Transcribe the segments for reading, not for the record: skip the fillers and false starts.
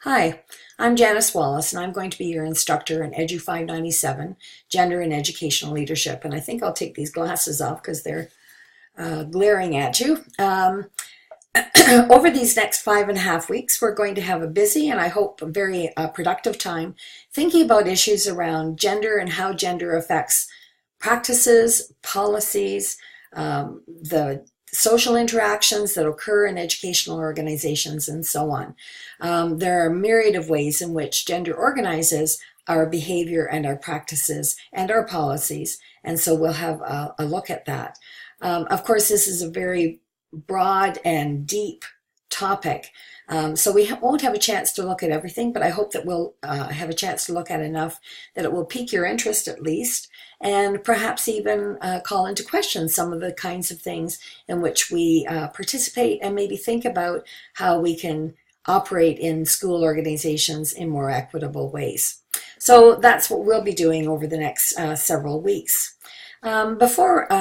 Hi, I'm Janice Wallace, and I'm going to be your instructor in EDU597, Gender and Educational Leadership. And I think I'll take these glasses off because they're glaring at you. Over these next 5.5 weeks, we're going to have a busy and I hope a very productive time thinking about issues around gender and how gender affects practices, policies, the social interactions that occur in educational organizations, and so on. There are a myriad of ways in which gender organizes our behavior and our practices and our policies, and so we'll have a look at that. Of course, this is a very broad and deep topic, so we won't have a chance to look at everything, but I hope that we'll have a chance to look at enough that it will pique your interest at least, and perhaps even call into question some of the kinds of things in which we participate, and maybe think about how we can operate in school organizations in more equitable ways. So that's what we'll be doing over the next several weeks. Before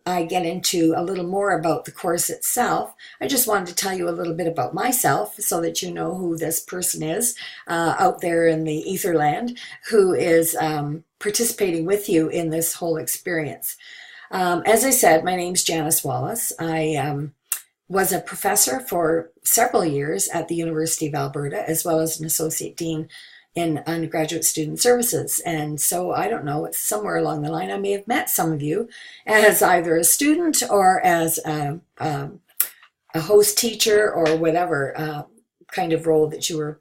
I get into a little more about the course itself, I just wanted to tell you a little bit about myself so that you know who this person is out there in the etherland who is participating with you in this whole experience. As I said, my name's Janice Wallace. I was a professor for several years at the University of Alberta, as well as an associate dean in undergraduate student services. And so I don't know, it's somewhere along the line I may have met some of you as either a student or as a host teacher or whatever kind of role that you were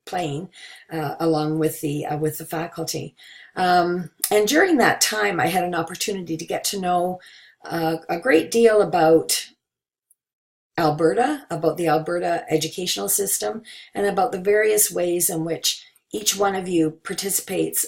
playing along with the faculty. And during that time, I had an opportunity to get to know a great deal about Alberta, about the Alberta educational system, and about the various ways in which each one of you participates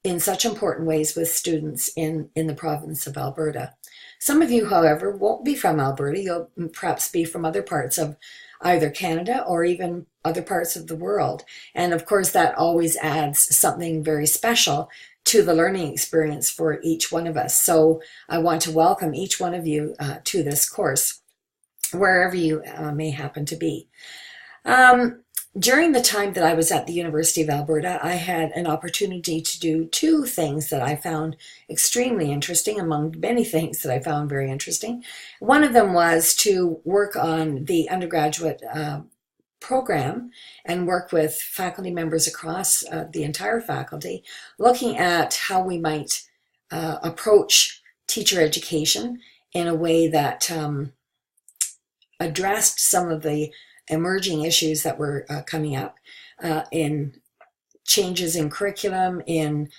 in such important ways with students in the province of Alberta. Some of you, however, won't be from Alberta. You'll perhaps be from other parts of either Canada or even other parts of the world. And of course, that always adds something very special to the learning experience for each one of us. So I want to welcome each one of you to this course, wherever you may happen to be. During the time that I was at the University of Alberta, I had an opportunity to do two things that I found extremely interesting, among many things that I found very interesting. One of them was to work on the undergraduate program and work with faculty members across the entire faculty, looking at how we might approach teacher education in a way that addressed some of the emerging issues that were coming up in changes in curriculum, in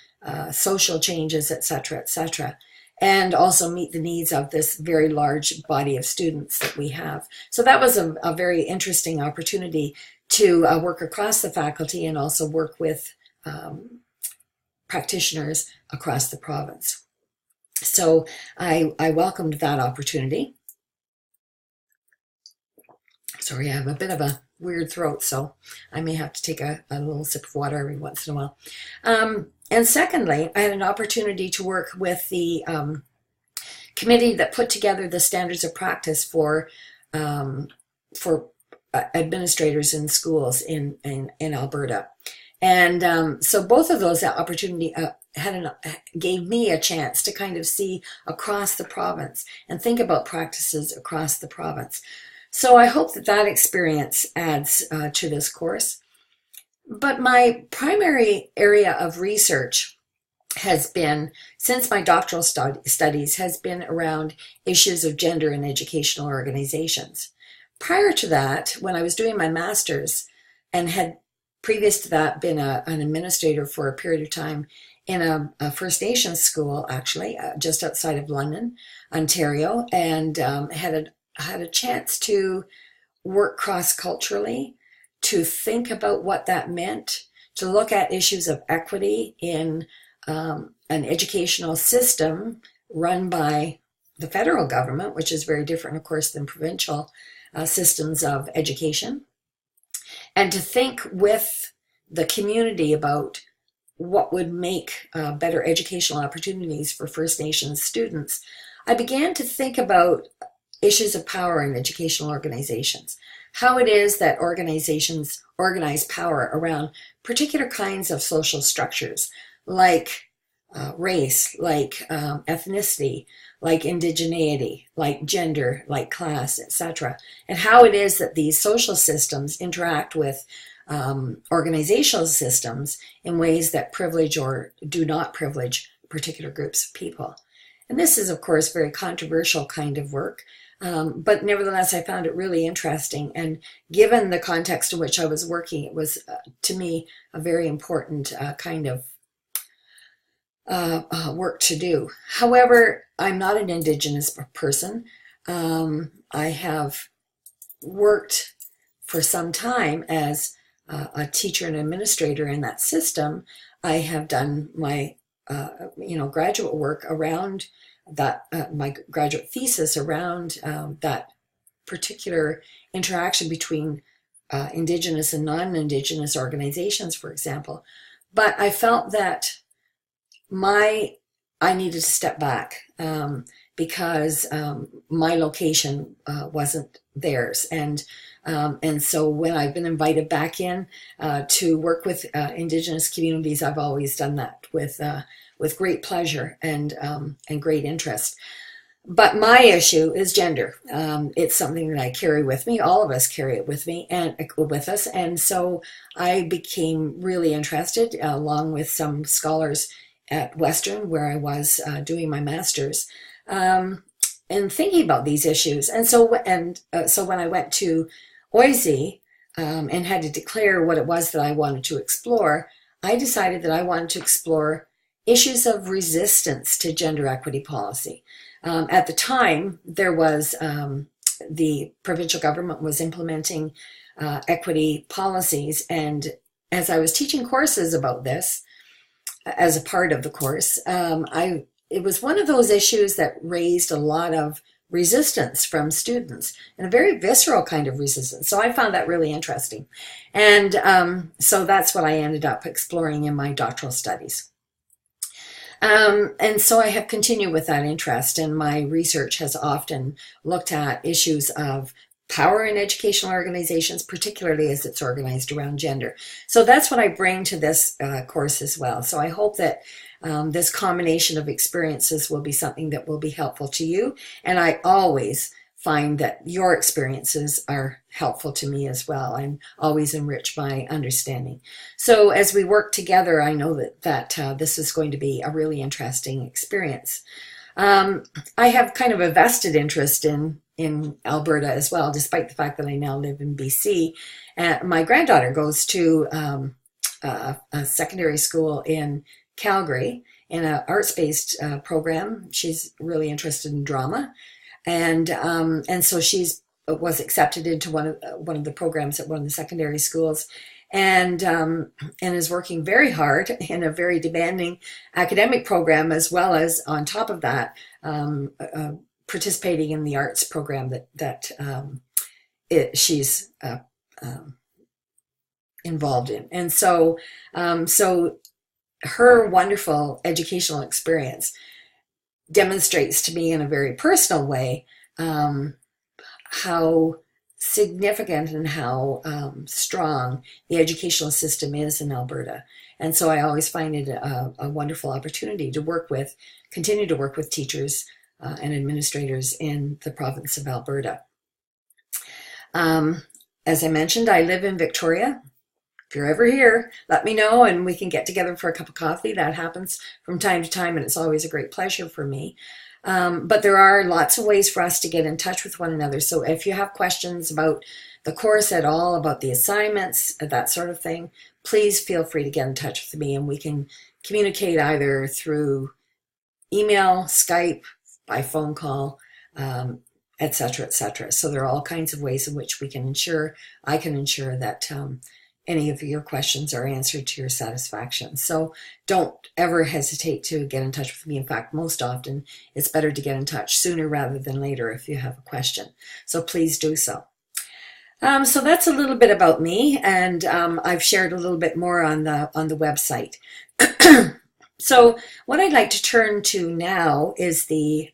social changes, etc., and also meet the needs of this very large body of students that we have. So that was a very interesting opportunity to work across the faculty and also work with practitioners across the province. So I welcomed that opportunity. Sorry, I have a bit of a weird throat, so I may have to take a little sip of water every once in a while. And secondly, I had an opportunity to work with the committee that put together the standards of practice for administrators in schools in Alberta. And so both of those opportunity gave me a chance to kind of see across the province and think about practices across the province. So I hope that experience adds to this course. But my primary area of research has been, since my doctoral studies, has been around issues of gender in educational organizations. Prior to that, when I was doing my master's and had previous to that been an administrator for a period of time in a First Nations school, actually, just outside of London, Ontario, and had a chance to work cross-culturally, to think about what that meant, to look at issues of equity in an educational system run by the federal government, which is very different, of course, than provincial systems of education, and to think with the community about what would make better educational opportunities for First Nations students. I began to think about issues of power in educational organizations. how it is that organizations organize power around particular kinds of social structures, like race, like ethnicity, like indigeneity, like gender, like class, etc. And how it is that these social systems interact with organizational systems in ways that privilege or do not privilege particular groups of people. And this is, of course, very controversial kind of work, but nevertheless, I found it really interesting. And given the context in which I was working, it was, to me, a very important kind of work to do. However, I'm not an Indigenous person. I have worked for some time as a teacher and administrator in that system. I have done my graduate work around that, my graduate thesis around that particular interaction between Indigenous and non-Indigenous organizations, for example. But I felt that I needed to step back because my location wasn't theirs, and so when I've been invited back in to work with Indigenous communities, I've always done that with great pleasure and great interest. But my issue is gender. It's something that I carry with me. All of us carry it with me and with us, and so I became really interested, along with some scholars at Western, where I was doing my master's, and thinking about these issues. And so when I went to OISE and had to declare what it was that I wanted to explore, I decided that I wanted to explore issues of resistance to gender equity policy. At the time, there was the provincial government was implementing equity policies, and as I was teaching courses about this, as a part of the course, it was one of those issues that raised a lot of resistance from students, and a very visceral kind of resistance. So I found that really interesting. And so that's what I ended up exploring in my doctoral studies. And so I have continued with that interest, and my research has often looked at issues of power in educational organizations, particularly as it's organized around gender. So that's what I bring to this course as well. So I hope that this combination of experiences will be something that will be helpful to you. And I always find that your experiences are helpful to me as well, and always enrich my understanding. So as we work together, I know that this is going to be a really interesting experience. I have kind of a vested interest in Alberta as well, despite the fact that I now live in BC. My granddaughter goes to a secondary school in Calgary in an arts-based program. She's really interested in drama, and so was accepted into one of the programs at one of the secondary schools, and is working very hard in a very demanding academic program, as well as on top of that participating in the arts program that she's involved in. And so her wonderful educational experience demonstrates to me in a very personal way how significant and how strong the educational system is in Alberta. And so I always find it a wonderful opportunity to continue to work with teachers and administrators in the province of Alberta. As I mentioned, I live in Victoria. If you're ever here, let me know and we can get together for a cup of coffee. That happens from time to time, and it's always a great pleasure for me. But there are lots of ways for us to get in touch with one another. So if you have questions about the course at all, about the assignments, that sort of thing, please feel free to get in touch with me, and we can communicate either through email, Skype, by phone call, etc., etc. So there are all kinds of ways in which I can ensure that any of your questions are answered to your satisfaction. So don't ever hesitate to get in touch with me. In fact, most often it's better to get in touch sooner rather than later if you have a question. So please do so. So that's a little bit about me, and I've shared a little bit more on the website. So what I'd like to turn to now is the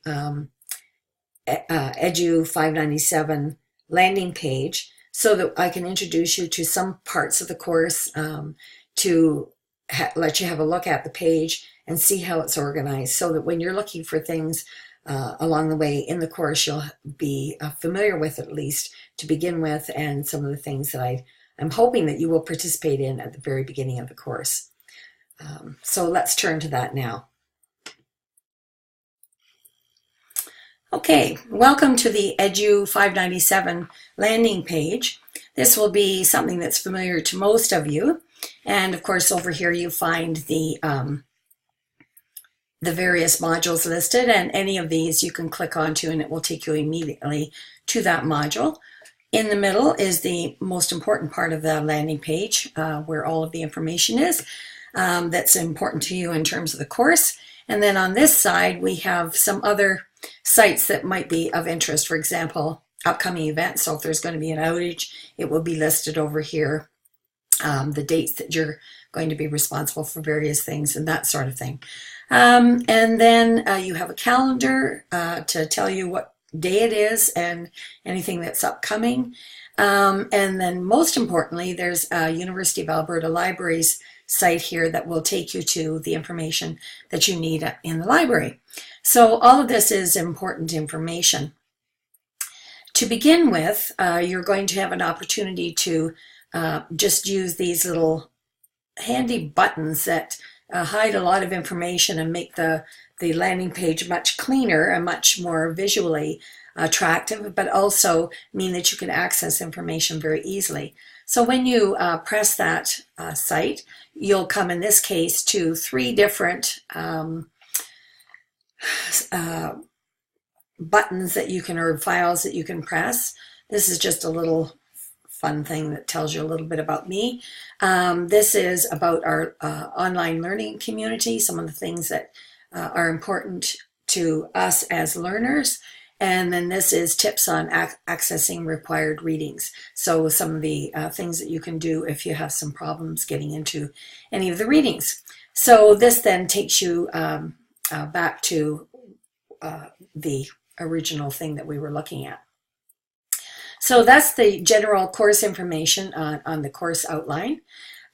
EDU597 landing page. so that I can introduce you to some parts of the course, to let you have a look at the page and see how it's organized, so that when you're looking for things along the way in the course, you'll be familiar with it, at least to begin with, and some of the things that I'm hoping that you will participate in at the very beginning of the course. So let's turn to that now. Okay, welcome to the EDU597 landing page. This will be something that's familiar to most of you. And of course, over here you find the various modules listed, and any of these you can click onto and it will take you immediately to that module. In the middle is the most important part of the landing page, where all of the information is that's important to you in terms of the course. And then on this side, we have some other sites that might be of interest. For example, upcoming events. So if there's going to be an outage, it will be listed over here. The dates that you're going to be responsible for various things and that sort of thing. And then you have a calendar to tell you what day it is and anything that's upcoming. And then most importantly, there's a University of Alberta Libraries site here that will take you to the information that you need in the library. So all of this is important information. To begin with, you're going to have an opportunity to just use these little handy buttons that hide a lot of information and make the landing page much cleaner and much more visually attractive, but also mean that you can access information very easily. So when you press that site, you'll come in this case to 3 different buttons that you can, or files that you can press. This is just a little fun thing that tells you a little bit about me. This is about our online learning community, some of the things that are important to us as learners. And then this is tips on accessing required readings. So some of the things that you can do if you have some problems getting into any of the readings. So this then takes you back to the original thing that we were looking at. So that's the general course information on the course outline.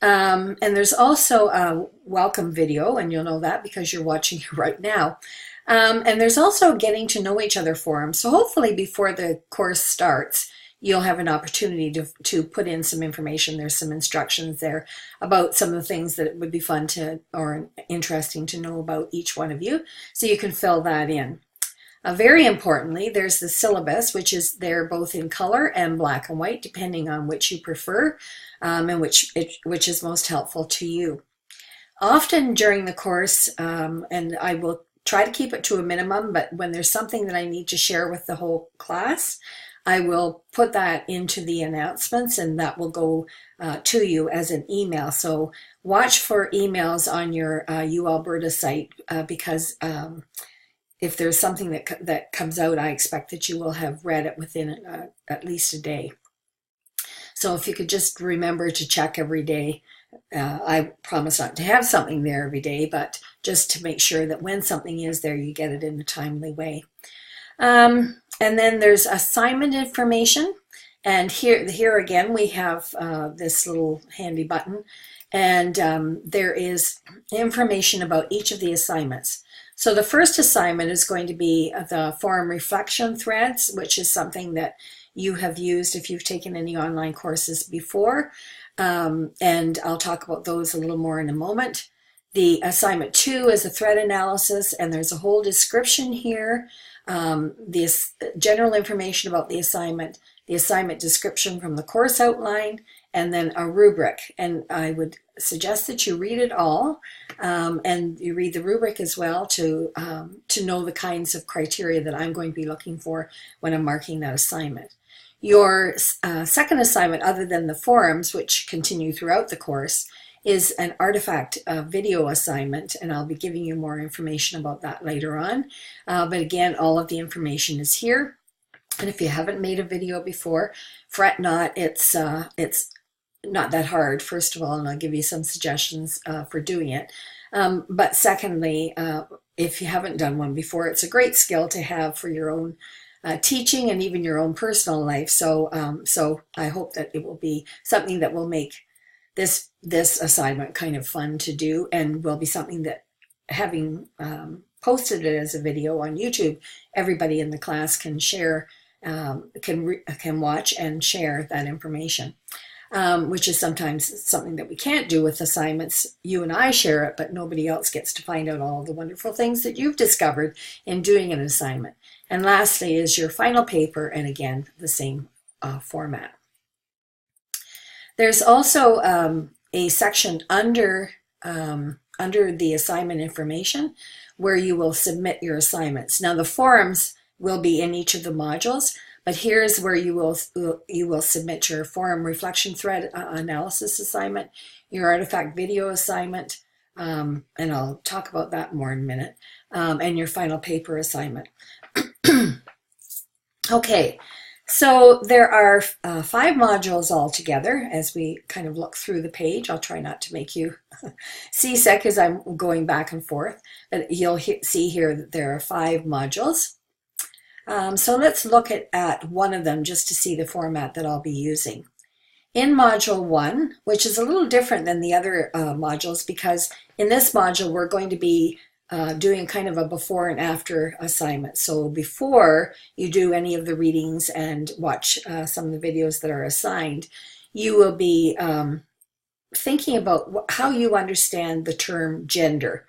And there's also a welcome video, and you'll know that because you're watching it right now. And there's also a getting to know each other forum. So hopefully before the course starts, you'll have an opportunity to put in some information. There's some instructions there about some of the things that would be fun to or interesting to know about each one of you. So you can fill that in. Very importantly, there's the syllabus, which is there both in color and black and white, depending on which you prefer and which is most helpful to you. Often during the course, and I will try to keep it to a minimum, but when there's something that I need to share with the whole class, I will put that into the announcements, and that will go to you as an email. So watch for emails on your UAlberta site because if there's something that comes out, I expect that you will have read it within at least a day. So if you could just remember to check every day. I promise not to have something there every day, but just to make sure that when something is there, you get it in a timely way. And then there's assignment information. And here again, we have this little handy button. And there is information about each of the assignments. So the first assignment is going to be the forum reflection threads, which is something that you have used if you've taken any online courses before. And I'll talk about those a little more in a moment. The assignment 2 is a thread analysis, and there's a whole description here. This general information about the assignment description from the course outline, and then a rubric. And I would suggest that you read it all, and you read the rubric as well to know the kinds of criteria that I'm going to be looking for when I'm marking that assignment. Your second assignment, other than the forums, which continue throughout the course, is an artifact video assignment, and I'll be giving you more information about that later on. But again, all of the information is here. And if you haven't made a video before, fret not. It's not that hard, first of all, and I'll give you some suggestions for doing it. But secondly, if you haven't done one before, it's a great skill to have for your own teaching and even your own personal life. So, so I hope that it will be something that will make this assignment kind of fun to do, and will be something that, having posted it as a video on YouTube, everybody in the class can share, can watch and share that information. Which is sometimes something that we can't do with assignments. You and I share it, but nobody else gets to find out all the wonderful things that you've discovered in doing an assignment. And lastly is your final paper, and again, the same format. There's also a section under the assignment information where you will submit your assignments. Now the forums will be in each of the modules, but here's where you will submit your forum reflection thread analysis assignment, your artifact video assignment, and I'll talk about that more in a minute, and your final paper assignment. Okay, so there are 5 modules altogether. As we kind of look through the page, I'll try not to make you seasick as I'm going back and forth, but you'll see here that there are 5 modules. So let's look at one of them just to see the format that I'll be using. In Module 1, which is a little different than the other modules, because in this module we're going to be doing kind of a before and after assignment. So before you do any of the readings and watch some of the videos that are assigned, you will be thinking about how you understand the term gender.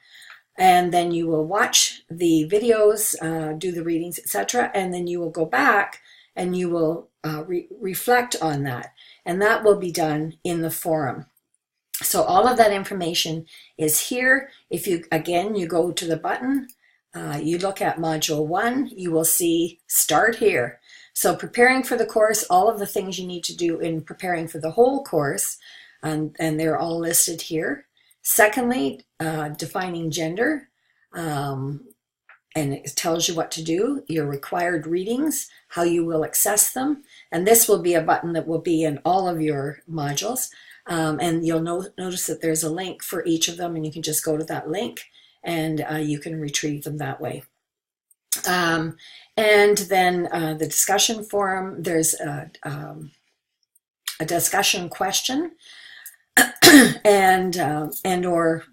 And then you will watch the videos, do the readings, etc. And then you will go back and you will reflect on that. And that will be done in the forum. So all of that information is here. If you, again, you go to the button, you look at Module 1, you will see Start Here. So preparing for the course, all of the things you need to do in preparing for the whole course, and they're all listed here. Secondly, defining gender, and it tells you what to do, your required readings, how you will access them, and this will be a button that will be in all of your modules, and you'll notice that there's a link for each of them, and you can just go to that link and you can retrieve them that way. And then the discussion forum, there's a discussion question and or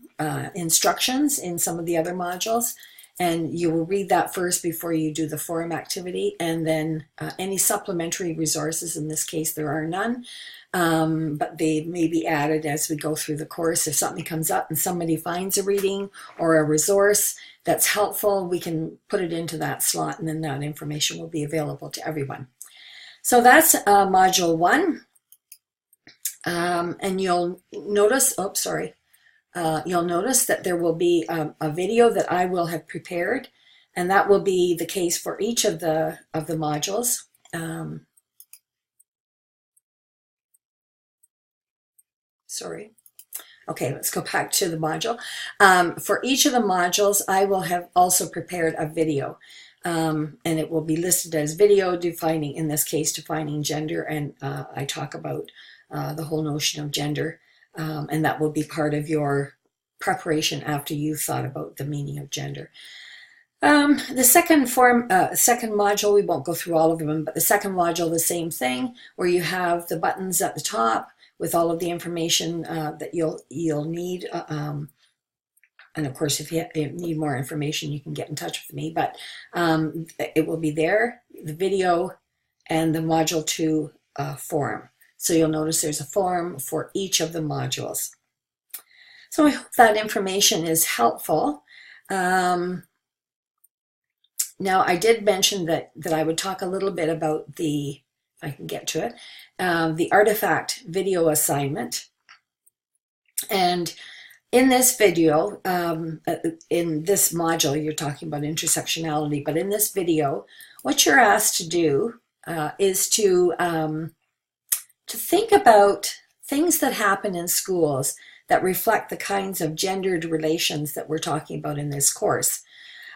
instructions in some of the other modules, and you will read that first before you do the forum activity, and then any supplementary resources. In this case there are none, but they may be added as we go through the course. If something comes up and somebody finds a reading or a resource that's helpful, we can put it into that slot, and then that information will be available to everyone. So that's Module 1. And you'll notice, you'll notice that there will be a video that I will have prepared, and that will be the case for each of the modules. Okay, let's go back to the module. For each of the modules, I will have also prepared a video, and it will be listed as video defining, in this case, defining gender, and I talk about the whole notion of gender, and that will be part of your preparation after you've thought about the meaning of gender. The second module, we won't go through all of them, but the second module, the same thing, where you have the buttons at the top with all of the information that you'll need. And of course, if you need more information, you can get in touch with me, but it will be there, the video and the Module 2 forum. So you'll notice there's a forum for each of the modules. So I hope that information is helpful. Now, I did mention that I would talk a little bit about the, if I can get to it, the artifact video assignment. And in this video, in this module, you're talking about intersectionality, but in this video, what you're asked to do is to think about things that happen in schools that reflect the kinds of gendered relations that we're talking about in this course.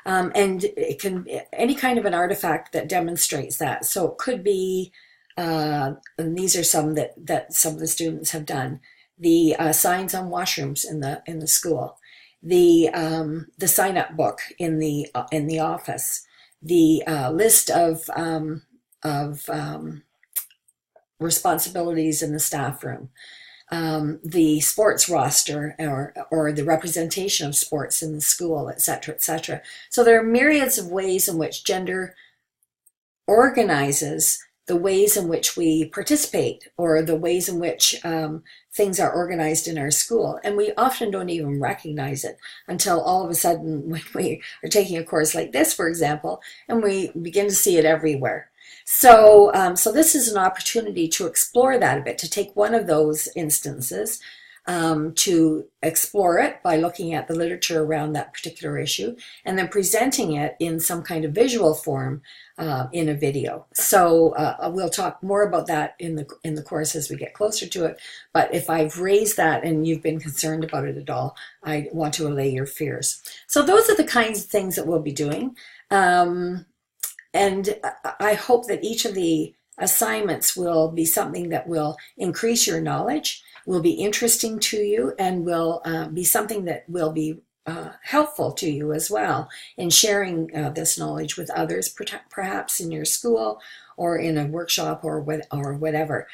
And it can be any kind of an artifact that demonstrates that. So it could be, and these are some that some of the students have done, the signs on washrooms in the school, the sign-up book in the office, the list of responsibilities in the staff room, the sports roster, or the representation of sports in the school, etc., etc. So there are myriads of ways in which gender organizes the ways in which we participate, or the ways in which things are organized in our school. And we often don't even recognize it until all of a sudden, when we are taking a course like this, for example, and we begin to see it everywhere. So, so this is an opportunity to explore that a bit, to take one of those instances, to explore it by looking at the literature around that particular issue, and then presenting it in some kind of visual form in a video. So we'll talk more about that in the course as we get closer to it. But if I've raised that and you've been concerned about it at all, I want to allay your fears. So those are the kinds of things that we'll be doing. And I hope that each of the assignments will be something that will increase your knowledge, will be interesting to you, and will be something that will be helpful to you as well in sharing this knowledge with others, perhaps in your school or in a workshop or whatever.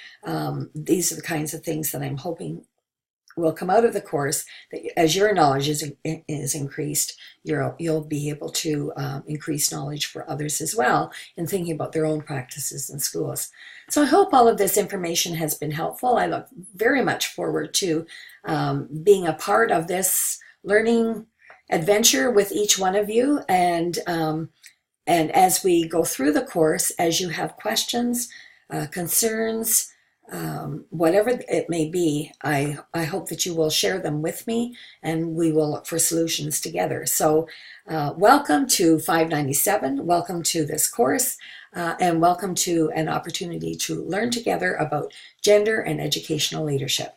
These are the kinds of things that I'm hoping will come out of the course, that as your knowledge is increased, you'll be able to increase knowledge for others as well in thinking about their own practices in schools. So I hope all of this information has been helpful. I look very much forward to being a part of this learning adventure with each one of you. And as we go through the course, as you have questions, concerns, whatever it may be, I hope that you will share them with me, and we will look for solutions together. So welcome to 597, welcome to this course, and welcome to an opportunity to learn together about gender and educational leadership.